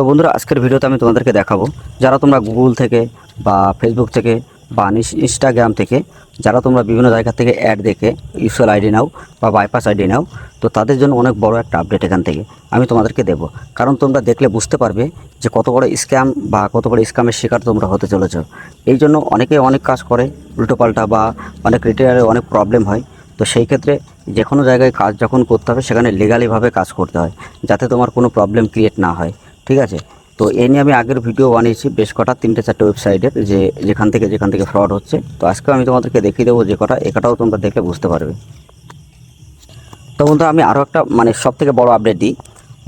তো বন্ধুরা, আজকের ভিডিওতে আমি তোমাদেরকে দেখাবো যারা তোমরা গুগল থেকে বা ফেসবুক থেকে বা ইনস্টাগ্রাম থেকে যারা তোমরা বিভিন্ন জায়গা থেকে অ্যাড দেখে ইউসুয়াল আইডি নাও বা বাইপাস আইডি নাও, তো তাদের জন্য অনেক বড় একটা আপডেট এখান থেকে আমি তোমাদেরকে দেবো। কারণ তোমরা দেখলে বুঝতে পারবে যে কত বড় স্ক্যাম বা কত বড় স্ক্যামের শিকার তোমরা হতে চলেছ। এই জন্য অনেকে অনেক কাজ করে উল্টোপাল্টা বা অনেক রিটেলারে অনেক প্রবলেম হয়। তো সেই ক্ষেত্রে যে কোনো জায়গায় কাজ যখন করতে হবে সেখানে লিগালিভাবে কাজ করতে হয়, যাতে তোমার কোনো প্রবলেম ক্রিয়েট না হয়। ঠিক আছে, তো এই নিয়ে আমি আগের ভিডিও বানিয়েছি বেশ কটা 3-4টে ওয়েবসাইটের যেখান থেকে ফ্রড হচ্ছে। তো আজকে আমি তোমাদেরকে দেখিয়ে দেবো যে এটাও তোমরা দেখলে বুঝতে পারবে। তো বন্ধু, আমি আরও একটা সব থেকে বড় আপডেট দিই।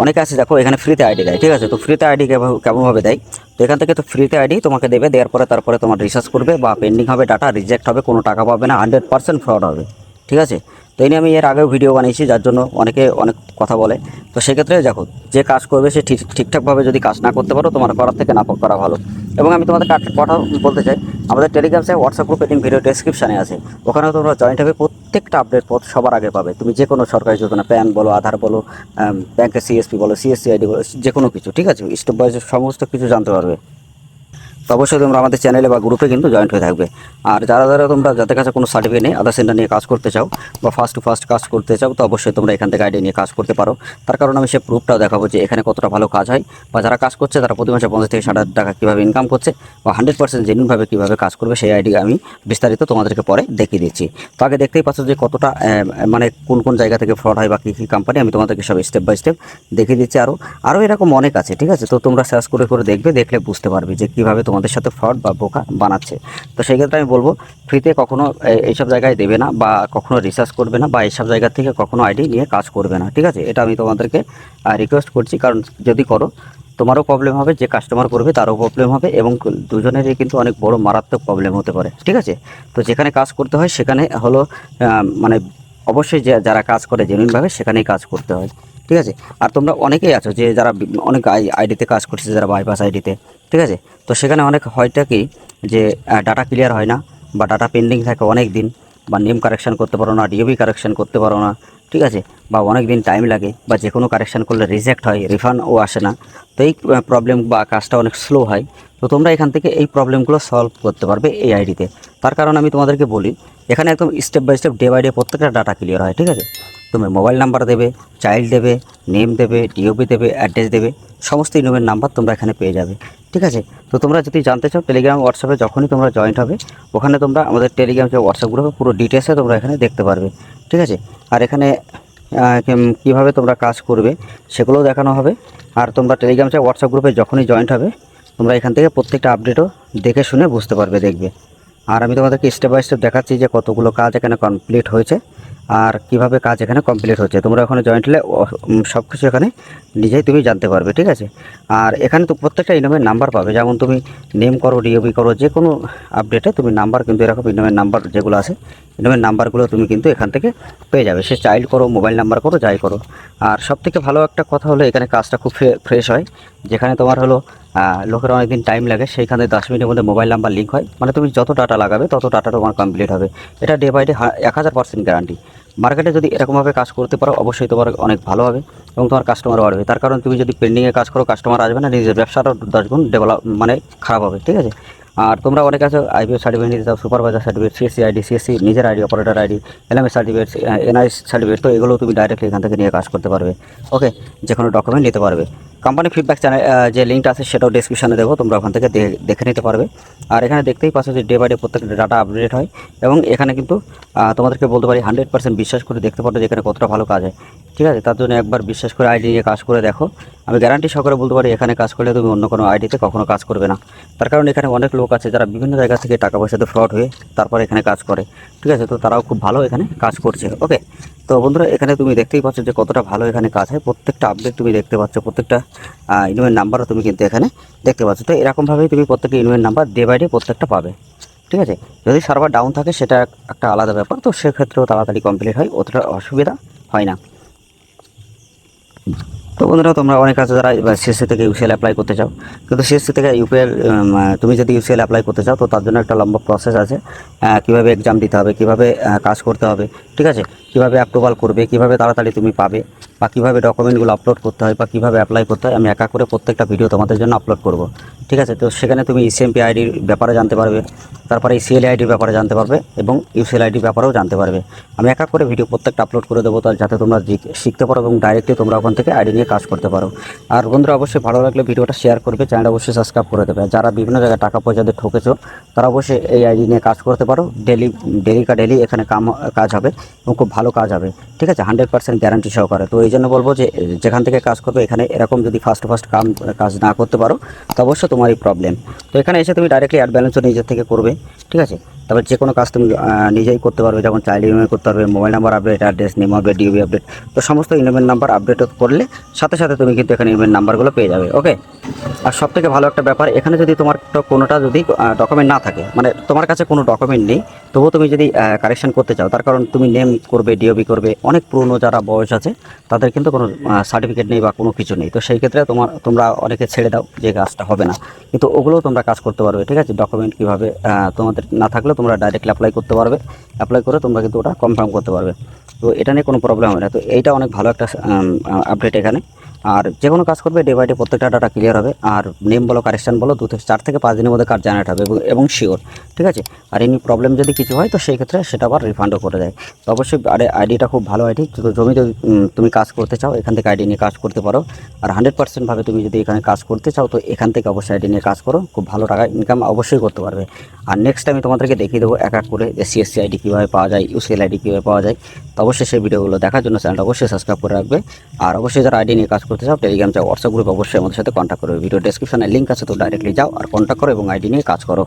অনেকে আছে দেখো এখানে ফ্রিতে আইডি দেয়, ঠিক আছে। তো ফ্রিতে আইডি কেমনভাবে দেয়, তো এখান থেকে তো ফ্রিতে আইডি তোমাকে দেবে, দেওয়ার পরে তারপরে তোমার রিসার্চ করবে বা পেন্ডিং হবে, ডাটা রিজেক্ট হবে, কোনো টাকা পাবে না, 100% ফ্রড হবে। ঠিক আছে, তো এই নিয়ে আমি এর আগেও ভিডিও বানিয়েছি, যার জন্য অনেকে অনেক কথা বলে। তো সেক্ষেত্রে দেখো, যে কাজ করবে সে ঠিকঠাকভাবে যদি কাজ না করতে পারো, তোমার করার থেকে না করা ভালো। এবং আমি তোমাদের কথা বলতে চাই, আমাদের টেলিগ্রাম সাইট, হোয়াটসঅ্যাপ গ্রুপে লিঙ্ক ভিডিও ডেসক্রিপশানে আছে, ওখানেও তোমরা জয়েন্ট হবে, প্রত্যেকটা আপডেট সবার আগে পাবে। তুমি যে কোনো সরকারি যোজনা, প্যান বলো, আধার বলো, ব্যাংকের সিএসপি বলো, সিএসসি আইডি বলো, যে কোনো কিছু, ঠিক আছে, স্টেপ বাই স্টেপ সমস্ত কিছু জানতে পারবে। তো অবশ্যই তোমরা আমাদের চ্যানেলে বা গ্রুপে কিন্তু জয়েন্ট হয়ে থাকবে। আর যারা তোমরা যাদের কাছে কোনো সার্টিফিকেট নেই, আধার সেন্টার নিয়ে কাজ করতে চাও বা ফার্স্ট টু ফার্স্ট কাজ করতে চাও, তো অবশ্যই তোমরা এখান থেকে আইডি নিয়ে কাজ করতে পারো। তার কারণ আমি সে প্রুফটাও দেখাবো যে এখানে কতটা ভালো কাজ হয়, বা যারা কাজ করছে তারা প্রতি মাসে 50 থেকে 60 হাজার টাকা কীভাবে ইনকাম করছে, বা 100% জেনুইনভাবে কীভাবে কাজ করবে, সেই আইডি আমি বিস্তারিত তোমাদেরকে পরে দেখিয়ে দিচ্ছি। তো আগে দেখতেই পাচ্ছ যে কতটা কোন জায়গা থেকে ফ্রড হয় বা কী কোম্পানি, আমি তোমাদেরকে সব স্টেপ বাই স্টেপ দেখিয়ে দিচ্ছি। আরও এরকম অনেক আছে, ঠিক আছে। তো তোমরা সার্চ করে দেখলে বুঝতে পারবে যে কীভাবে তোমাদের সাথে ফ্রড বা বোকা বানাচ্ছে। তো সেই ক্ষেত্রে আমি বলবো, ফ্রিতে কখনো এইসব জায়গায় দেবে না, বা কখনো রিসার্চ করবে না, বা এইসব জায়গা থেকে কখনো আইডি নিয়ে কাজ করবে না। ঠিক আছে, এটা আমি তোমাদেরকে রিকোয়েস্ট করছি। কারণ যদি করো, তোমারও প্রবলেম হবে, যে কাস্টমার করবে তারও প্রবলেম হবে, এবং দুজনেরই কিন্তু অনেক বড় মারাত্মক প্রবলেম হতে পারে। ঠিক আছে, তো যেখানে কাজ করতে হয় সেখানে হলো অবশ্যই যারা কাজ করে জেনুইনভাবে সেখানেই কাজ করতে হয়। ঠিক আছে, আর তোমরা অনেকেই আছো যে যারা অনেক আইডিতে কাজ করছে, যারা বাইপাস আইডিতে, ঠিক আছে। তো সেখানে অনেক হয়টা কি যে ডাটা ক্লিয়ার হয় না, বা ডাটা পেন্ডিং থাকে অনেক দিন, বা নেম কারেকশান করতে পারো না, ডিওবি কারেকশান করতে পারো না, ঠিক আছে, বা অনেক দিন টাইম লাগে, বা যে কোনো কারেকশান করলে রিজেক্ট হয়, রিফান্ডও আসে না। তো এই প্রবলেম বা কাজটা অনেক স্লো হয়। তো তোমরা এখান থেকে এই প্রবলেমগুলো সলভ করতে পারবে এই আইডিতে। তার কারণ আমি তোমাদেরকে বলি, এখানে একদম step by step, day by day প্রত্যেকটা ডাটা ক্লিয়ার হয়। ঠিক আছে, তুমি মোবাইল নাম্বার দেবে, চাইল্ড দেবে, নেম দেবে, ডিওবি দেবে, অ্যাড্রেস দেবে, সমস্ত ইনভের নাম্বার তোমরা এখানে পেয়ে যাবে। ঠিক আছে, তো তোমরা যদি জানতে চাও, টেলিগ্রাম হোয়াটসঅ্যাপে যখনই তোমরা জয়েন্ট হবে, ওখানে তোমরা আমাদের টেলিগ্রাম যে হোয়াটসঅ্যাপ গ্রুপে পুরো ডিটেলসে তোমরা এখানে দেখতে পারবে। ঠিক আছে, আর এখানে কীভাবে তোমরা কাজ করবে সেগুলোও দেখানো হবে। আর তোমরা টেলিগ্রাম যে হোয়াটসঅ্যাপ গ্রুপে যখনই জয়েন্ট হবে, তোমরা এখান থেকে প্রত্যেকটা আপডেটও দেখে শুনে বুঝতে পারবে, দেখবে। আর আমি তোমাদেরকে স্টেপ বাই স্টেপ দেখাচ্ছি যে কতগুলো কাজ এখানে কমপ্লিট হয়েছে, আর কিভাবে কাজ এখানে কমপ্লিট হচ্ছে। তোমরা ওখানে জয়েন্ট হলে সব কিছু এখানে নিজেই তুমি জানতে পারবে। ঠিক আছে, আর এখানে তো প্রত্যেকটা ইনভের নাম্বার পাবে, যেমন তুমি নেম করো, ডিওবি করো, যে কোনো আপডেটে তুমি নাম্বার কিন্তু এরকম ইনভের নাম্বার যেগুলো আছে, ইনভের নাম্বারগুলো তুমি কিন্তু এখান থেকে পেয়ে যাবে। সে চাইল্ড করো, মোবাইল নাম্বার করো, যাই করো। আর সবথেকে ভালো একটা কথা হলো, এখানে কাজটা খুব ফ্রেশ হয়। যেখানে তোমার হলো লোকের অনেকদিন টাইম লাগে, সেইখানে 10 মিনিটের মধ্যে মোবাইল নাম্বার লিঙ্ক হয়, তুমি যত ডাটা লাগাবে তত ডাটা তোমার কমপ্লিট হবে। এটা ডে বাই ডে 1000% গ্যারান্টি। মার্কেটে যদি এরকমভাবে কাজ করতে পারো, অবশ্যই তোমার অনেক ভালো হবে এবং তোমার কাস্টমার বাড়বে। তার কারণ তুমি যদি পেন্ডিংয়ে কাজ করো, কাস্টমার আসবে না, নিজের ব্যবসাটাও 10 গুণ ডেভেলপ খারাপ হবে। ঠিক আছে, আর তোমরা অনেক আছে আইপিও সার্টিফিকেট নিতে চাও, supervisor certificate, CSC ID, CSC নিজের ID, operator ID, LMA certificate, NI certificate, তো এগুলো তুমি ডাইরেক্টলি এখান থেকে নিয়ে কাজ করতে পারবে। ওকে, যে কোনো ডকুমেন্ট নিতে পারবে। কোম্পানি ফিডব্যাক চ্যানেল যে লিঙ্কটা আছে সেটাও ডেসক্রিপশনে দেবো, তোমরা ওখান থেকে দেখে নিতে পারবে। আর এখানে দেখতেই পাচ্ছ যে ডে বাই ডে প্রত্যেকটা ডাটা আপডেট হয়, এবং এখানে কিন্তু তোমাদেরকে বলতে পারি 100% বিশ্বাস করে দেখতে পারো যে এখানে কতটা ভালো কাজ হয়। ঠিক আছে, তার জন্য একবার বিশ্বাস করে আইডি নিয়ে কাজ করে দেখো। আমি গ্যারান্টি সহকারে বলতে পারি, এখানে কাজ করলে তুমি অন্য কোনো আইডিতে কখনো কাজ করবে না। তার কারণ এখানে অনেক লোক আছে যারা বিভিন্ন জায়গা থেকে টাকা পয়সাতে ফ্রড হয়ে তারপর এখানে কাজ করে। ঠিক আছে, তো তারাও খুব ভালো এখানে কাজ করছে। ওকে, তো বন্ধুরা, এখানে তুমি দেখতেই পাচ্ছ যে কতটা ভালো এখানে কাজ হয়। প্রত্যেকটা আপডেট তুমি দেখতে পাচ্ছ, প্রত্যেকটা ইনভেন্ট নাম্বারও তুমি কিন্তু এখানে দেখতে পাচ্ছ। তো এরকমভাবেই তুমি প্রত্যেকটা invent number day by day প্রত্যেকটা পাবে। ঠিক আছে, যদি সার্ভার ডাউন থাকে সেটা একটা আলাদা ব্যাপার, তো সেক্ষেত্রেও তাড়াতাড়ি কমপ্লিট হয়, অতটা অসুবিধা হয় না। তো বন্ধুরা, তোমরা অনেক আছে যারা সিএসসি থেকে ইউসিএল অ্যাপ্লাই করতে চাও, কিন্তু সিএসসি থেকে ইউপিএল তুমি যদি ইউসিএল অ্যাপ্লাই করতে চাও, তো তার জন্য একটা লম্বা প্রসেস আছে। কীভাবে এক্সাম দিতে হবে, কীভাবে কাজ করতে হবে, ঠিক আছে, কীভাবে অ্যাপ্রুভাল করবে, কীভাবে তাড়াতাড়ি তুমি পাবে, বা কীভাবে ডকুমেন্টগুলো আপলোড করতে হয় বা কীভাবে অ্যাপ্লাই করতে হয় আমি একা করে প্রত্যেকটা ভিডিও তোমাদের জন্য আপলোড করব। ঠিক আছে, তো সেখানে তুমি ইসিএমপি আইডির ব্যাপারে জানতে পারবে, তারপরে সিএল আইডির ব্যাপারে জানতে পারবে এবং ইউসিএল আইডির ব্যাপারেও জানতে পারবে। আমি একা করে ভিডিও প্রত্যেকটা আপলোড করে দেবো, যাতে তোমরা শিখতে পারো এবং ডাইরেক্টলি তোমরা ওখান থেকে আইডি নিয়ে কাজ করতে পারো। আর বন্ধুরা অবশ্যই ভালো লাগলে ভিডিওটা শেয়ার করবে, চ্যানেলটা অবশ্যই সাবস্ক্রাইব করে দেবে। যারা বিভিন্ন জায়গায় টাকা পয়সা দিয়ে ঠকেছো তারা অবশ্যই এই আইডি নিয়ে কাজ করতে পারো। ডেলি এখানে কাজ হবে এবং খুব ভালো কাজ হবে। ঠিক আছে, 100% গ্যারান্টি সহকারে। তো এই জন্য বলবো যে যেখান থেকে কাজ করবে এখানে এরকম যদি ফার্স্ট কাজ না করতে পারো তো অবশ্যই তোমারই প্রবলেম। তো এখানে এসে তুমি ডাইরেক্টলি অ্যাড ব্যালেন্সও নিজের থেকে করবে। ঠিক আছে, তারপর যে কোনো কাজ তুমি নিজেই করতে পারবে, যেমন চাইল্ড ইমেল করতে পারবে, mobile number update, address, name update, DOB update. তো সমস্ত ইমেল নাম্বার আপডেট করলে সাথে সাথে তুমি কিন্তু এখানে ইমেল নাম্বারগুলো পেয়ে যাবে। ওকে, আর সবথেকে ভালো একটা ব্যাপার, এখানে যদি তোমার কোনোটা যদি ডকুমেন্ট না থাকে, মানে তোমার কাছে কোনো ডকুমেন্ট নেই, তবুও তুমি যদি কারেকশন করতে চাও, তার কারণ তুমি নেম করবে, ডিওবি করবে, অনেক পুরনো যারা বয়স আছে তাদের কিন্তু কোনো সার্টিফিকেট নেই বা কোনো কিছু নেই। তো সেই ক্ষেত্রে তোমরা অনেকে ছেড়ে দাও যে কাজটা হবে না, কিন্তু ওগুলোও তোমরা কাজ করতে পারবে। ঠিক আছে, ডকুমেন্ট কীভাবে তোমাদের না থাকলে তোমরা ডাইরেক্টলি অ্যাপ্লাই করতে পারবে, অ্যাপ্লাই করে তোমরা কিন্তু ওটা কনফার্ম করতে পারবে। তো এটা নিয়ে কোনো প্রবলেম হবে না। তো এইটা অনেক ভালো একটা আপডেট এখানে। আর যে কোনো কাজ করবে ডে বাই ডে প্রত্যেকটা ডাটা ক্লিয়ার হবে। আর নেম বলো, কারেকশান বলো, 4 থেকে 5 দিনের মধ্যে কাজ জেনারেট হবে এবং শিওর। ঠিক আছে, আর এনি প্রবলেম যদি কিছু হয় তো সেই ক্ষেত্রে সেটা আবার রিফান্ডও করে দেয়। তো অবশ্যই আইডিটা খুব ভালো আইডি। তো জমিতে তুমি কাজ করতে চাও এখান থেকে আইডি নিয়ে কাজ করতে পারো। আর 100% ভাবে তুমি যদি এখানে কাজ করতে চাও তো এখান থেকে অবশ্যই আইডি নিয়ে কাজ করো, খুব ভালো টাকা ইনকাম অবশ্যই করতে পারবে। আর নেক্সট আমি তোমাদেরকে দেখিয়ে দেবো এক এক করে যে সিএসসি আইডি কীভাবে পাওয়া যায়, ইউসিএল আইডি কীভাবে পাওয়া যায়। তো অবশ্যই সেই ভিডিওগুলো দেখার জন্য চ্যানেলটা অবশ্যই সাবস্ক্রাইব করে রাখবে। আর অবশ্যই যারা আইডি নিয়ে কাজ করতে চাও, টেলিগ্রাম চাও, হোয়াটসঅ্যাপ গ্রুপ, অবশ্যই আমাদের সাথে কন্ট্যাক্ট করবে। ভিডিও ডেসক্রিপশনে লিঙ্ক আছে, তো ডাইরেক্টলি যাও আর কন্ট্যাক্ট করো এবং আইডি নিয়ে কাজ করো।